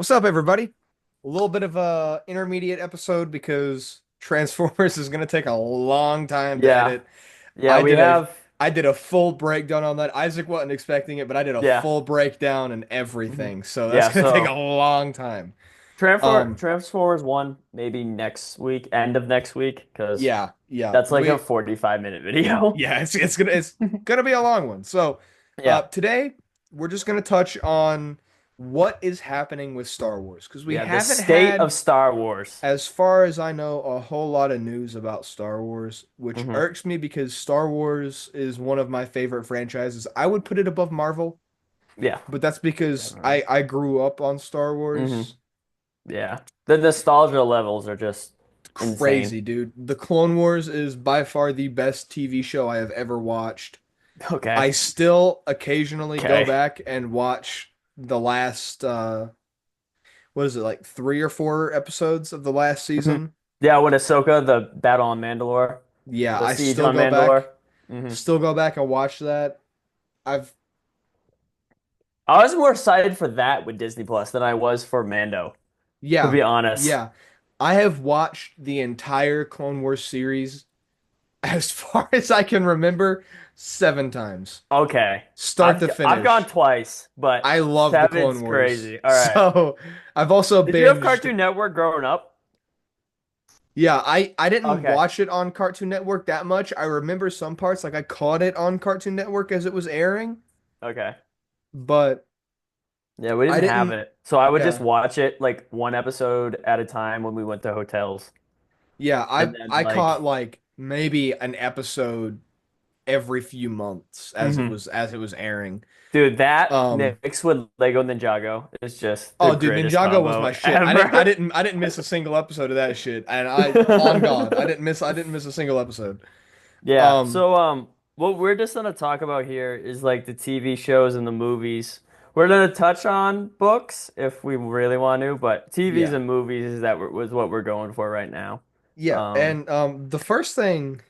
What's up, everybody? A little bit of a intermediate episode because Transformers is gonna take a long time to Yeah. edit. Yeah, I we did a have I did a full breakdown on that. Isaac wasn't expecting it, but I did a yeah. full breakdown and Mhm. everything. So that's Yeah, gonna take a so long time. Um, Transformers 1 maybe next week, end of next week, because yeah, yeah. that's like a 45-minute video. Yeah, it's gonna be a long one. So, Yeah. today we're just gonna touch on what is happening with Star Wars because we Yeah, the haven't state had, of Star Wars. as far as I know, a whole lot of news about Star Wars, which hmm irks me because Star Wars is one of my favorite franchises. I would put it above Marvel, Yeah. but that's because Definitely. I grew up on Star hmm Wars. Yeah. The nostalgia levels are just insane. Crazy, dude. The Clone Wars is by far the best TV show I have ever watched. Okay. I still occasionally go Okay. back and watch the last what is it, like 3 or 4 episodes of the last hmm season. Yeah, with Ahsoka, the battle on Mandalore, Yeah, the I siege still on go back. Mandalore. hmm Still go back and watch that. I've I was more excited for that with Disney Plus than I was for Mando, to Yeah, be honest. yeah. I have watched the entire Clone Wars series as far as I can remember 7 times. Okay. Start to I've gone finish. twice, but I love the Clone seven's Wars. crazy. All right. So I've also Did you have binged. Cartoon Network growing up? Yeah, I didn't Okay. watch it on Cartoon Network that much. I remember some parts, like I caught it on Cartoon Network as it was airing, Okay. but Yeah, we I didn't have didn't. it. So I would just Yeah, watch it like one episode at a time when we went to hotels. yeah. And I then I caught like like maybe an episode every few months hmm as it was airing. Dude, that Um. mixed with Lego Ninjago is just the Oh, dude, greatest Ninjago was combo my shit. I didn't. I ever. didn't. I didn't miss a single episode of that shit. And on God, I didn't miss. I didn't miss a single episode. Yeah. Um. So what we're just gonna talk about here is like the TV shows and the movies. We're gonna touch on books if we really want to, but TVs Yeah. and movies is was what we're going for right now. Yeah. Um, And the first thing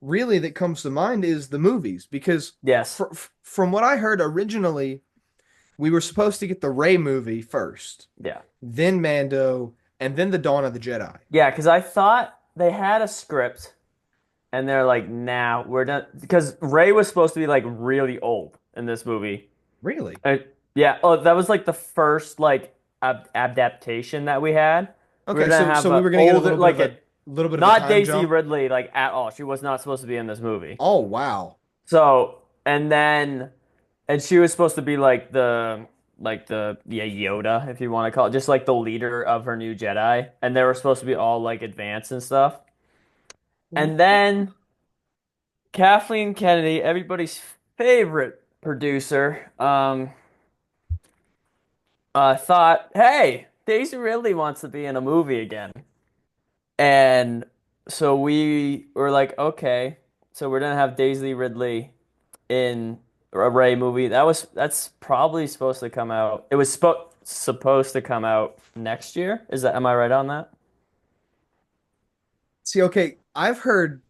really that comes to mind is the movies because yes. from what I heard originally, we were supposed to get the Rey movie first, Yeah. then Mando, and then the Dawn of the Jedi. Yeah, because I thought they had a script and they're like, nah, we're not because Ray was supposed to be like really old in this movie. Really? Uh, yeah, oh, that was like the first like adaptation that we had. We were Okay. gonna So have we a were gonna get a older little bit like of a a little bit of a not time Daisy jump. Ridley like at all. She was not supposed to be in this movie. Oh wow. So and then and she was supposed to be like the yeah Yoda if you want to call it just like the leader of her new Jedi, and they were supposed to be all like advanced and stuff. And then Kathleen Kennedy, everybody's favorite producer, thought, hey, Daisy Ridley wants to be in a movie again. And so we were like, okay, so we're gonna have Daisy Ridley in a Ray movie. That's probably supposed to come out. It was supposed to come out next year. Am I right on that? See, okay, I've heard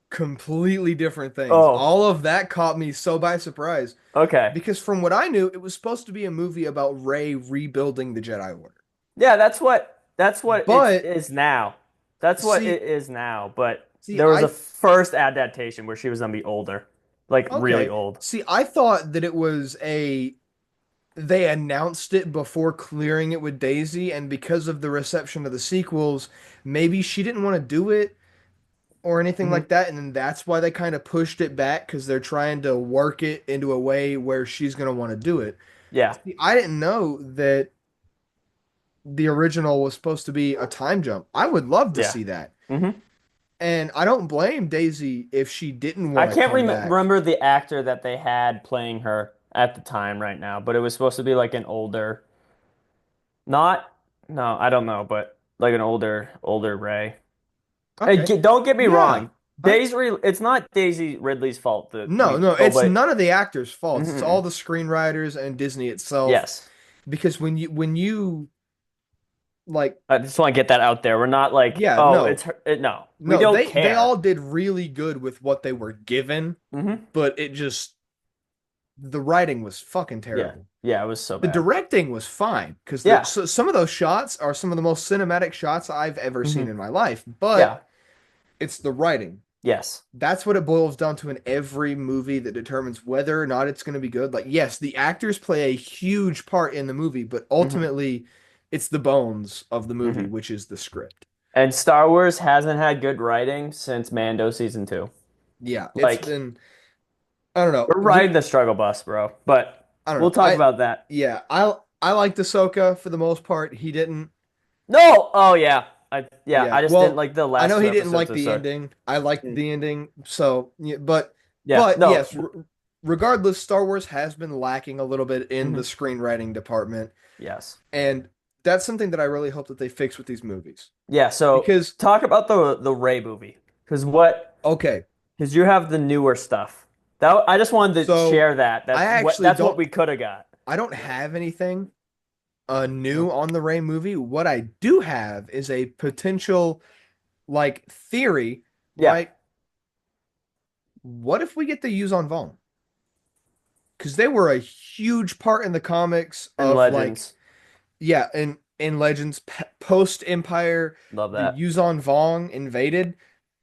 completely different things. Oh, All of that caught me so by surprise okay. because from what I knew, it was supposed to be a movie about Rey rebuilding the Jedi Order. Yeah, that's what it But is now. That's what see, it is now. But see, there was a I first adaptation where she was gonna be older, like really okay. old. See, I thought that it was a they announced it before clearing it with Daisy, and because of the reception of the sequels, maybe she didn't want to do it or anything hmm like that, and then that's why they kind of pushed it back because they're trying to work it into a way where she's gonna want to do it. Yeah. See, I didn't know that the original was supposed to be a time jump. I would love to Yeah. see that. hmm And I don't blame Daisy if she didn't I want to can't come back. remember the actor that they had playing her at the time right now, but it was supposed to be like an older, not, no, I don't know, but like an older Ray. Hey, Okay. don't get me Yeah. wrong. I It's not Daisy Ridley's fault that No, we no, go it's by. none of the actors' faults. It's Mhm. all the screenwriters and Disney itself. Yes. Because when you like, I just want to get that out there. We're not like, yeah, oh, no, no. We no, don't they all care. did really good with what they were given, hmm but it just the writing was fucking Yeah. terrible. Yeah, it was so The bad. directing was fine because Yeah. so some of those shots are some of the most cinematic shots I've ever seen Hmm. in my life, but Yeah. it's the writing. Yes. That's what it boils down to in every movie that determines whether or not it's going to be good. Like, yes, the actors play a huge part in the movie, but Hmm. ultimately, it's the bones of the movie, Hmm. which is the script. And Star Wars hasn't had good writing since Mando season two. Yeah, it's Like, been, I don't know. we're riding the struggle bus, bro. But I don't we'll know. talk about that. Yeah, I liked Ahsoka for the most part. He didn't. No! Oh yeah. Yeah, Yeah, I just didn't well, like the I last know two he didn't episodes like of the Star. ending. I liked Mm. the ending. So, yeah, Yeah, but no. yes, regardless, Star Wars has been lacking a little bit in the Mhm. screenwriting department, Yes. and that's something that I really hope that they fix with these movies. Yeah, so Because, talk about the Ray movie. Because what okay, because you have the newer stuff. That I just wanted to so share that. I actually That's what don't we could have got. I don't have anything new No. on the Ray movie. What I do have is a potential like theory, Yeah, right? What if we get to use on Vaughn? Because they were a huge part in the comics and of like, Legends. yeah, in Legends post Empire, Love the that. Yuzon Vong invaded.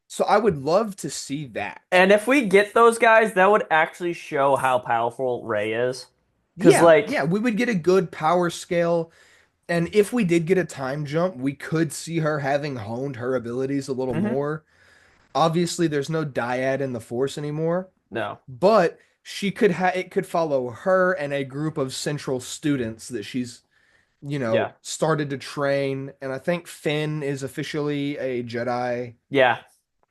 So I would love to see that. And if we get those guys, that would actually show how powerful Ray is. Because Yeah, like, yeah, we would get a good power scale. And if we did get a time jump, we could see her having honed her abilities a little mhm, more. Obviously, there's no dyad in the Force anymore, no, but she could it could follow her and a group of central students that she's, yeah, started to train. And I think Finn is officially a Jedi yeah.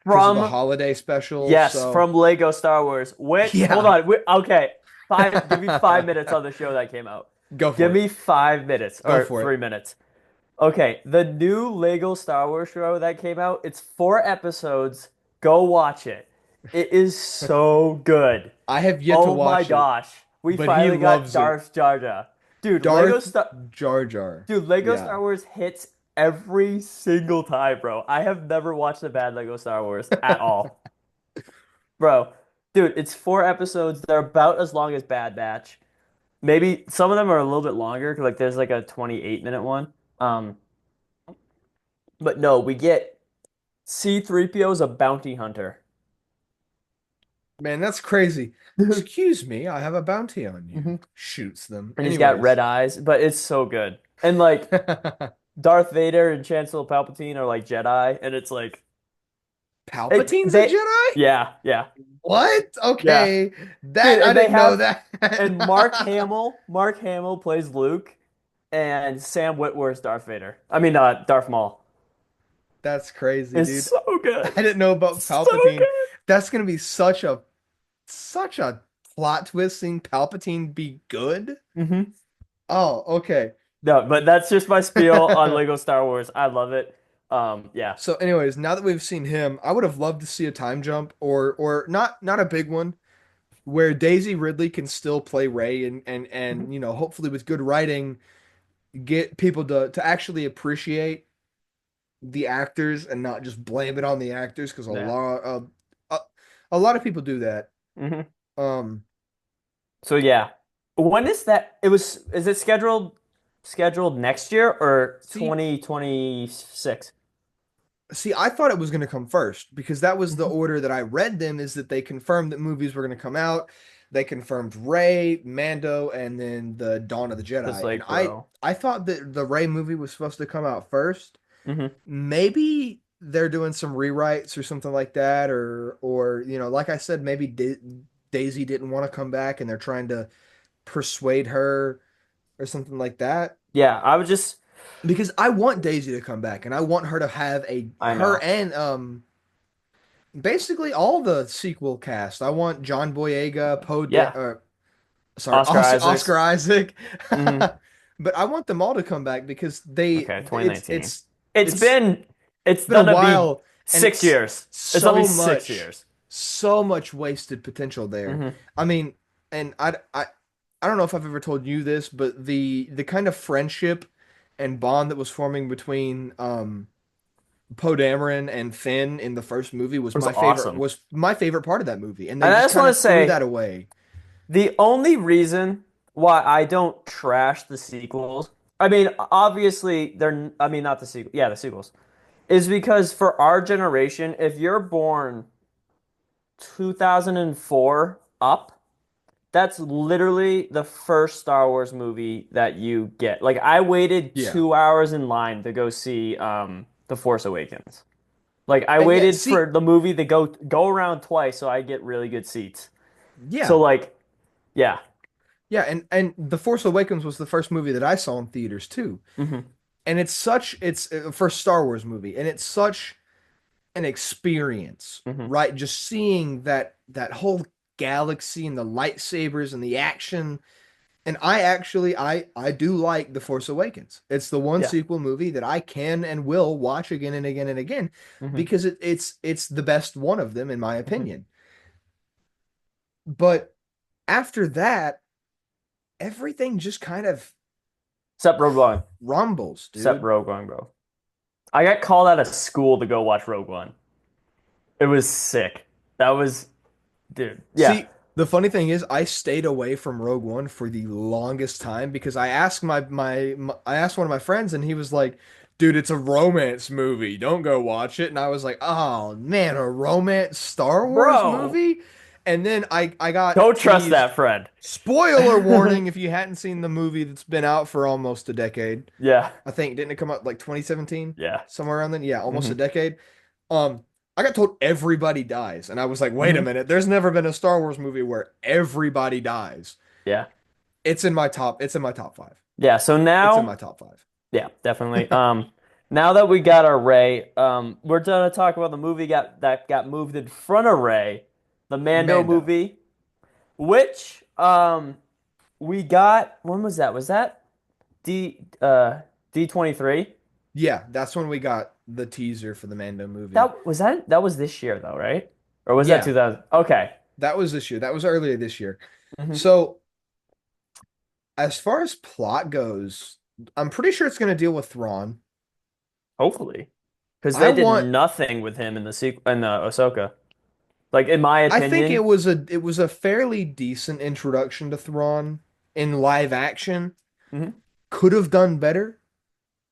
because of the From holiday special. yes, So, from Lego Star Wars. Which hold yeah, on, okay, five. Give me 5 minutes on the show that came out. go Give for it. me 5 minutes Go or for it. 3 minutes. Okay, the new Lego Star Wars show that came out, it's 4 episodes. Go watch it. It is so good. I have yet to Oh my watch it, gosh. We but he finally got loves it. Darth Jar Jar. Dude, Darth Jar Jar. Lego Yeah. Star Wars hits every single time, bro. I have never watched a bad Lego Star Wars at all. Bro, dude, it's 4 episodes. They're about as long as Bad Batch. Maybe some of them are a little bit longer, 'cause, like there's like a 28-minute one. Um, but no, we get C-3PO is a bounty hunter. Man, that's crazy. Excuse me, I have a bounty on you. Mhm. Shoots them. And he's got red Anyways. eyes, but it's so good. And like Darth Vader and Chancellor Palpatine are like Jedi, and it's like Palpatine's a they Jedi? yeah, yeah. What? Yeah. Okay. Dude, That I and they didn't know have that. and Mark Hamill plays Luke, and Sam Witwer's Darth Vader. I mean, Darth Maul. That's crazy, It's dude. so good. I didn't know about So Palpatine. good. That's gonna be such a plot twist seeing Palpatine be good. Hmm. Oh, okay. No, but that's just my spiel on Lego Star Wars. I love it. Yeah. So, anyways, now that we've seen him, I would have loved to see a time jump or not a big one, where Daisy Ridley can still play Rey and Mhm. hopefully with good writing get people to actually appreciate the actors and not just blame it on the actors because Yeah. a, a lot of people do that. Hmm. Um So yeah. When is that? Is it scheduled next year or see 2026? see I thought it was going to come first because that was the Mhm. order that I read them is that they confirmed that movies were going to come out. They confirmed Rey, Mando, and then the Dawn of the Just Jedi. And like, I bro. I thought that the Rey movie was supposed to come out first. Hmm. Maybe they're doing some rewrites or something like that, or like I said, maybe Daisy didn't want to come back and they're trying to persuade her or something like that. Yeah, I was just Because I want Daisy to come back and I want her to have a I her know. and basically all the sequel cast. I want John Boyega, Yeah. sorry, Oscar Oscar Isaacs. Isaac. Hmm. But I want them all to come back because Okay, 2019. It's it's been it's been a gonna be while and 6 years. It's gonna be so 6 years. so much wasted potential there. Hmm. I mean, and I don't know if I've ever told you this, but the kind of friendship and bond that was forming between Poe Dameron and Finn in the first movie It was awesome. was my favorite part of that movie, and they And I just just kind want of to threw say that away. the only reason why I don't trash the sequels. I mean, obviously I mean not the sequel. Yeah, the sequels. Is because for our generation, if you're born 2004 up, that's literally the first Star Wars movie that you get. Like I waited Yeah. 2 hours in line to go see The Force Awakens. Like I And yeah, waited see, for the movie to go around twice so I get really good seats. So yeah. like, yeah. Yeah, and The Force Awakens was the first movie that I saw in theaters too. Hmm. And it's first Star Wars movie, and it's such an experience, Hmm. right? Just seeing that whole galaxy and the lightsabers and the action. And I do like The Force Awakens. It's the one Yeah. sequel movie that I can and will watch again and again and again Hmm. because it's the best one of them in my Hmm. opinion. But after that, everything just kind of Except Rogue One. rumbles, Except dude. Rogue One, bro. I got called out of school to go watch Rogue One. It was sick. That was, dude. Yeah. See, the funny thing is, I stayed away from Rogue One for the longest time because I asked I asked one of my friends, and he was like, "Dude, it's a romance movie. Don't go watch it." And I was like, "Oh man, a romance Star Wars Bro, movie?" And then I got don't trust teased. that friend. Spoiler warning if you hadn't seen the movie that's been out for almost a decade. Yeah. I think didn't it come out like 2017? Yeah. Somewhere around then? Yeah, almost a Hmm. decade. Um, I got told everybody dies, and I was like, wait a Hmm. minute, there's never been a Star Wars movie where everybody dies. Yeah. It's in my top five. Yeah. So It's in my now, top five. yeah, definitely. Now that we got our Ray, we're gonna talk about the movie that got moved in front of Ray, the Mando Mando. movie, which we got. When was that? Was that D23? Yeah, that's when we got the teaser for the Mando movie. That was this year though, right? Or was that Yeah, 2000? Okay. that was this year. That was earlier this year. Hmm. So, as far as plot goes, I'm pretty sure it's going to deal with Thrawn. Hopefully, because I they did want nothing with him in the sequel in the Ahsoka. Like in my I think opinion. it was a fairly decent introduction to Thrawn in live action. Hmm. Could have done better,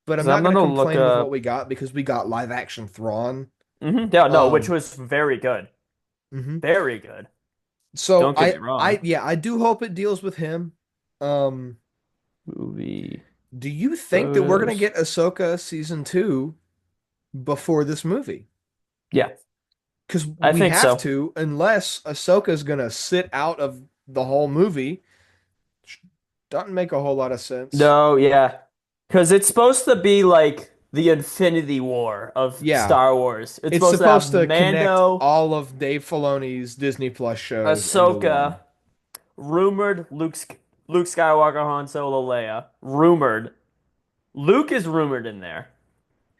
but I'm Because I'm not going to gonna look complain with what up. we got because we got live action Thrawn. Yeah, no, which Um, was very good, mhm. very good. So Don't get me wrong. I do hope it deals with him. Um, Movie do you think that we're going to photos. get Ahsoka season 2 before this movie? Yeah, Because I we think have so. to, unless Ahsoka's going to sit out of the whole movie. Doesn't make a whole lot of sense. No, yeah, because it's supposed to be like the Infinity War of Yeah, Star Wars. It's it's supposed to have supposed to connect Mando, all of Dave Filoni's Disney Plus shows into Ahsoka, one. rumored Luke Skywalker, Han Solo, Leia, rumored. Luke is rumored in there.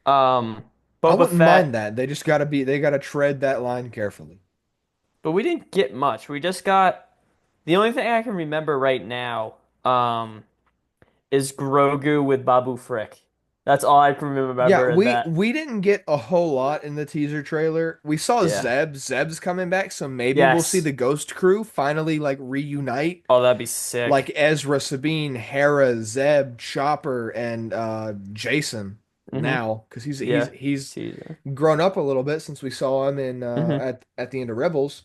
Um, I Boba wouldn't mind Fett, that. They gotta tread that line carefully. but we didn't get much. We just got the only thing I can remember right now, is Grogu with Babu Frick. That's all I can Yeah, remember in we that. we didn't get a whole lot in the teaser trailer. We saw Yeah. Zeb. Zeb's coming back, so maybe we'll see Yes. the Ghost Crew finally like reunite, Oh, that'd be sick. like Ezra, Sabine, Hera, Zeb, Chopper, and Jason Hmm. now, because Yeah. he's Teaser. grown up a little bit since we saw him in Hmm. at the end of Rebels.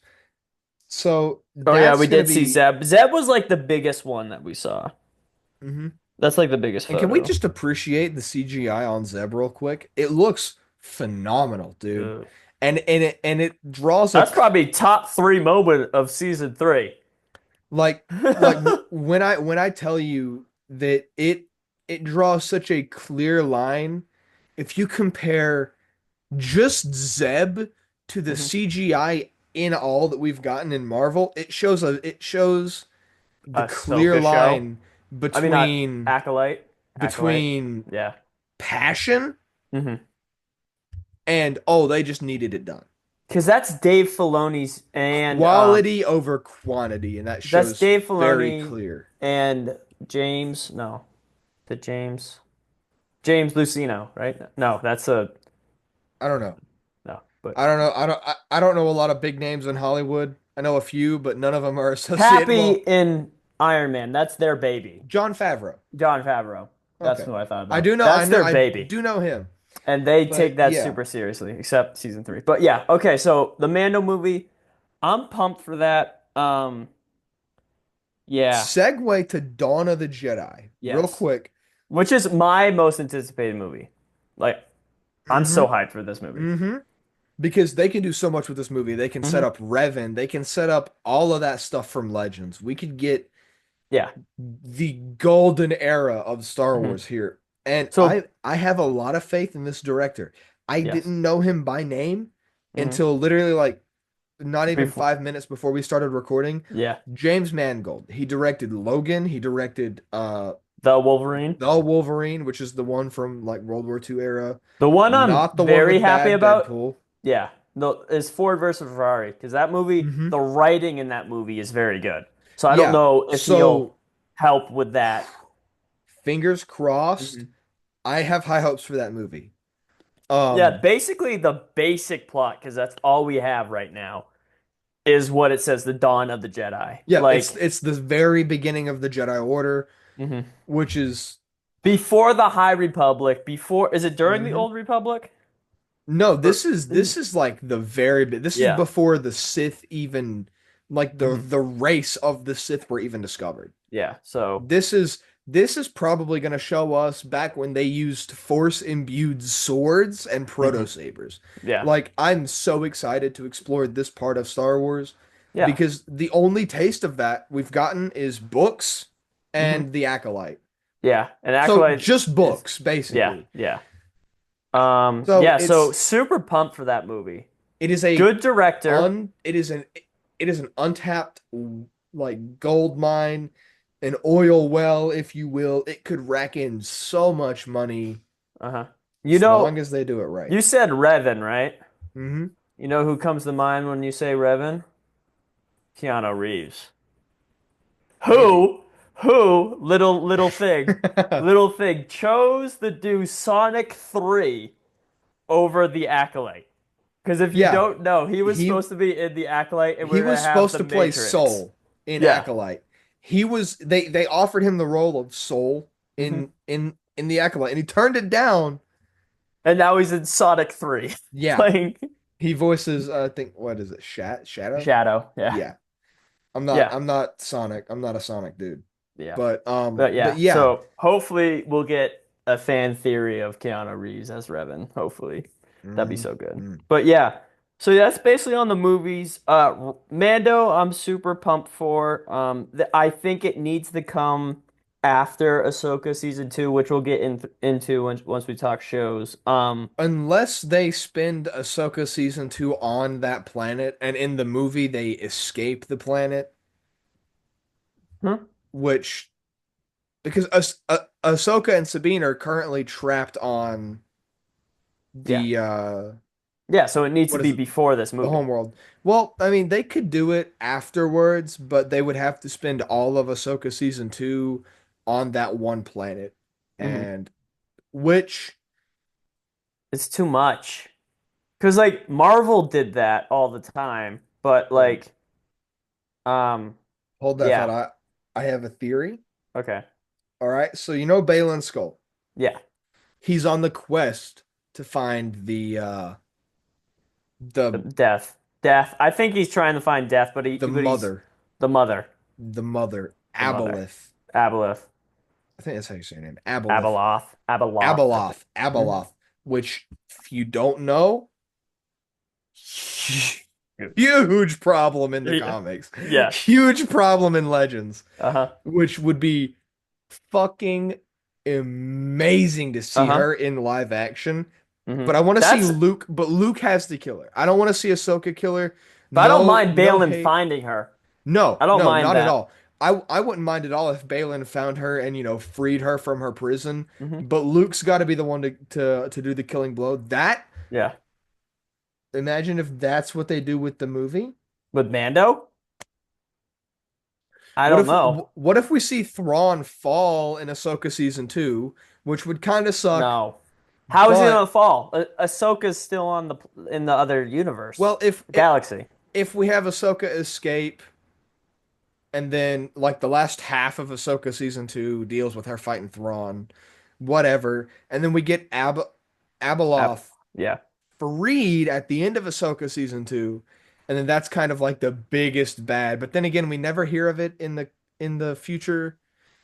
So Oh yeah, that's we gonna did see be. Zeb. Zeb was like the biggest one that we saw. Mhm. That's like the biggest And can we photo. just appreciate the CGI on Zeb real quick? It looks phenomenal, dude. Dude. And it draws That's probably top three moment of season three. like when I tell you that it draws such a clear line. If you compare just Zeb to the Mhm. CGI in all that we've gotten in Marvel, it shows the clear Ahsoka show. line I mean, not between Acolyte. Acolyte. between Yeah. passion Hmm. and oh, they just needed it done. Because that's Dave Filoni's and Quality over quantity, and that that's shows Dave very Filoni clear. and James. No, the James Lucino, right? No, that's a I don't know. no. But I don't know. I don't know a lot of big names in Hollywood. I know a few, but none of them are associated. Happy Well, in Iron Man. That's their baby. Jon Favreau. Jon Favreau. That's Okay. who I thought I about. do know, That's their I baby. do know him. And they But take that yeah, super seriously, except season three. But yeah, okay, so the Mando movie, I'm pumped for that. Yeah, segue to Dawn of the Jedi, real yes. quick. Which is my most anticipated movie. Like, I'm Mm-hmm. so hyped for this movie. Mm-hmm. Because they can do so much with this movie. They can set Hmm. up Revan. They can set up all of that stuff from Legends. We could get Yeah. the golden era of Star Hmm. Wars here. And So, I have a lot of faith in this director. I yes. didn't know him by name Hmm. until literally like not even Before, 5 minutes before we started recording. yeah. James Mangold. He directed Logan. He directed The Wolverine. The Wolverine, which is the one from like World War II era. The one I'm Not the one very with happy bad about, Deadpool. yeah, no, is Ford versus Ferrari because that movie, Hmm. the writing in that movie is very good. So I don't Yeah. know if he'll So help with that. fingers crossed. Mhm. I have high hopes for that movie. Yeah, Um, basically the basic plot, because that's all we have right now, is what it says, the dawn of the Jedi. yeah, Like, it's the very beginning of the Jedi Order, mhm. which is Before the High Republic, before, is it during the mhm. Old Republic? No, Or, this is like the very this is yeah. before the Sith even like Mhm. the race of the Sith were even discovered. Yeah. So, This is this is probably going to show us back when they used force imbued swords and proto mhm. sabers. Yeah. Like I'm so excited to explore this part of Star Wars Yeah. because the only taste of that we've gotten is books Hmm. and the Acolyte. Yeah. And So actually, just it's, books yeah. basically. Yeah. So Yeah. So super pumped for that movie. it is a Good director. it is an untapped like gold mine, an oil well, if you will. It could rack in so much money Uh-huh. You as know, long as they do it right. you said Revan, right? Hmm. You know who comes to mind when you say Revan? Keanu Reeves. Maybe. Who, little thing, chose to do Sonic 3 over the Acolyte. Because if you Yeah, don't know, he was he supposed to be in the Acolyte and we he are gonna was have supposed the to play Matrix. Soul in Yeah. Acolyte. He was they offered him the role of Soul Hmm. in the Acolyte, and he turned it down. And now he's in Sonic 3 Yeah, playing he voices I think what is it, Shadow? Shadow. Yeah. Yeah. Yeah. I'm not Sonic. I'm not a Sonic dude. Yeah. But But but yeah, yeah. so hopefully we'll get a fan theory of Keanu Reeves as Revan. Hopefully. That'd be Hmm. so good. Hmm. But yeah, so that's basically on the movies. Mando, I'm super pumped for. I think it needs to come after Ahsoka season two, which we'll get into once we talk shows. Unless they spend Ahsoka season 2 on that planet and in the movie they escape the planet, Hmm? which because Ahsoka and Sabine are currently trapped on Yeah. the Yeah, so it needs to what be is it? before this The movie. homeworld. Well, I mean, they could do it afterwards, but they would have to spend all of Ahsoka season 2 on that one planet. Hmm. And which It's too much. Because like Marvel did that all the time, but hold, like um hold that thought. yeah. I have a theory. Okay. All right. So you know Balin Skull. Yeah. He's on the quest to find the Death. Death. I think he's trying to find death, the but he's mother, the mother. the mother, The mother. Aboleth. Aboleth. I think that's how you say her name. Aboleth. Abeloth. Abeloth. Abeloth. Mhm. Abeloth. Which, if you don't know, Huge. huge problem in the Yeah. comics. Yes. Huge problem in Legends. Uh-huh. Which would be fucking amazing to see Uh-huh. her in live action. Hmm. But I want to see That's Luke, but Luke has to kill her. I don't want to see Ahsoka kill her. but I don't No, mind no Balin hate. finding her. No, I don't no, mind not at that. all. I wouldn't mind at all if Balin found her and freed her from her prison. Hmm. But Luke's got to be the one to do the killing blow. That Yeah. imagine if that's what they do with the movie. With Mando? I don't know. What if we see Thrawn fall in Ahsoka season 2, which would kind of suck. No. How is he But gonna fall? Ahsoka's still on the in the other universe, well, galaxy. if we have Ahsoka escape and then like the last half of Ahsoka season 2 deals with her fighting Thrawn, whatever, and then we get App. Abeloth Yeah. freed at the end of Ahsoka season 2, and then that's kind of like the biggest bad. But then again, we never hear of it in the future,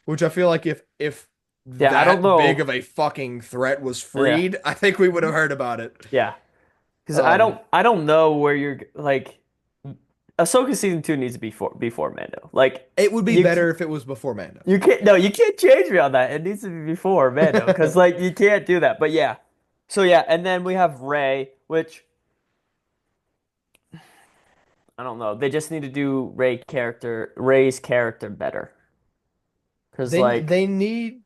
which I feel like if Yeah, I don't that big know. of a fucking threat was Yeah. freed, I think we would have heard about it. Yeah. Because Um, I don't know where you're like Ahsoka season 2 needs to be before Mando. Like it would be you better if it was before Mando. you can't no, you can't change me on that. It needs to be before Mando because like you can't do that. But yeah. So yeah, and then we have Rey, which I don't know. They just need to do Rey's character better. Because like They need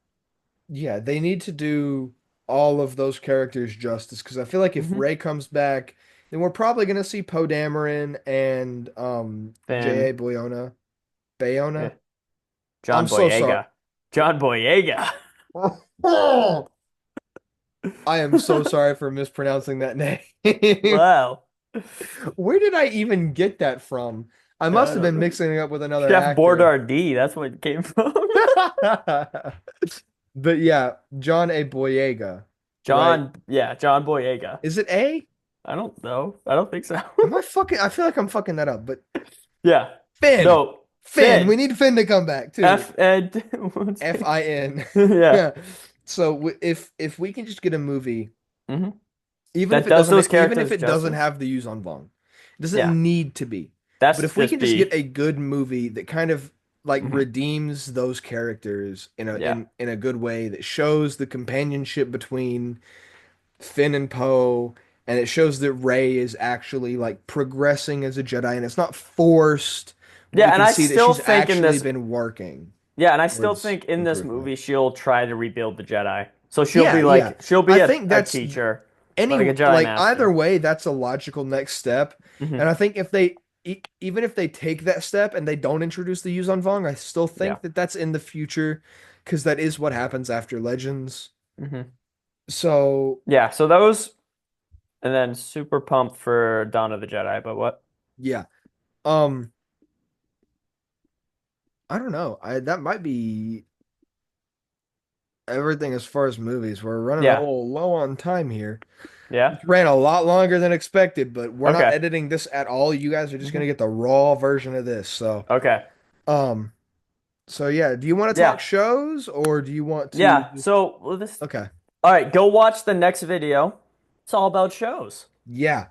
yeah, they need to do all of those characters justice because I feel like if mhm, Ray comes back, then we're probably gonna see Poe Dameron and Finn, J.A. Bayona. yeah, Bayona. I'm John so sorry. Boyega. John Boyega. I am so sorry for mispronouncing that name. Wow. Where did I even get that from? I I must have don't been know. mixing it up with another Chef actor. Boyardee, that's where it came from. But yeah, John A. Boyega, right? John Boyega. Is it A? I don't know. I don't think so. Am I fucking? I feel like I'm fucking that up. But Yeah. Finn, No, Finn, Finn. we need Finn to come back too. F and what's it? Fin. Yeah. Yeah. So if we can just get a movie, Hmm. even if That it does doesn't, those even if characters it doesn't justice. have the use on Vong, it doesn't Yeah. need to be. But That's if we just can just get be. a good movie that kind of like Mhm. redeems those characters in Yeah. a good way that shows the companionship between Finn and Poe, and it shows that Rey is actually like progressing as a Jedi, and it's not forced, but we Yeah, and can I see that still she's think in actually this been working Yeah, and I still towards think in this improvement. movie she'll try to rebuild the Jedi. So Yeah, yeah. she'll I be think a that's teacher, any like a Jedi like either master. way, that's a logical next step. Hmm. And I think if even if they take that step and they don't introduce the Yuzan Vong, I still Yeah. think that that's in the future because that is what happens after Legends. Hmm. So Yeah, so those and then super pumped for Dawn of the Jedi, but what? yeah, um, I don't know. I that might be everything as far as movies. We're running a Yeah. little low on time here. Yeah. This ran a lot longer than expected, but we're not Okay. editing this at all. You guys are just Hmm. gonna get the raw version of this. Okay. Um, so yeah, do you want to talk Yeah. shows or do you want to Yeah. just So well, this okay. all right, go watch the next video. It's all about shows. Yeah.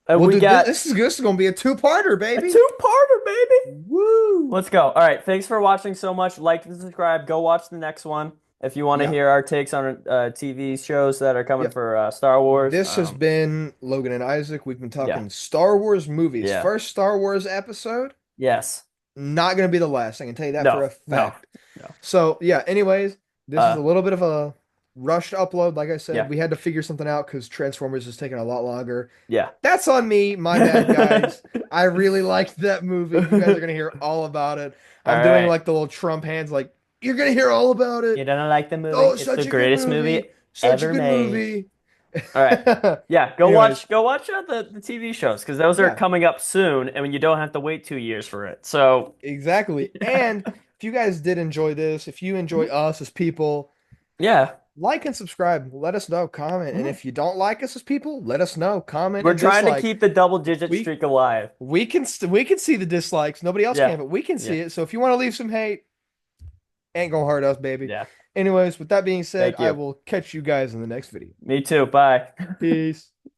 And Well, we dude, got this is gonna be a two-parter, a baby. two-parter, baby. Woo! Let's go. All right. Thanks for watching so much. Like and subscribe. Go watch the next one if you want to Yeah. hear our takes on TV shows that are coming Yep. for Star Wars. This has been Logan and Isaac. We've been Yeah. talking Star Wars movies. Yeah. First Star Wars episode, Yes. not gonna be the last. I can tell you that for No. a No. fact. No. So yeah, anyways, this is Uh. a little bit of a rushed upload. Like I said, Yeah. we had to figure something out because Transformers is taking a lot longer. Yeah. That's on me. My bad, guys. I really liked that movie. You guys are gonna hear all about it. All I'm doing right. like the little Trump hands, like you're gonna hear all about You it. don't like the Oh, movie? it's It's the such a good greatest movie. movie Such a ever good made. movie. All right. Yeah, Anyways, go watch the TV shows because those are yeah, coming up soon, and you don't have to wait 2 years for it. So, exactly. And if you guys did enjoy this, if you enjoy mhm. us as people, Yeah. like and subscribe. Let us know. Comment. And Mhm. if you don't like us as people, let us know. Comment We're and trying to dislike. keep the double-digit We streak alive. we can see the dislikes. Nobody else Yeah. can, but we can Yeah. see it. So if you want to leave some hate, ain't gonna hurt us, baby. Yeah. Anyways, with that being said, Thank I you. will catch you guys in the next video. Me too. Bye. Peace.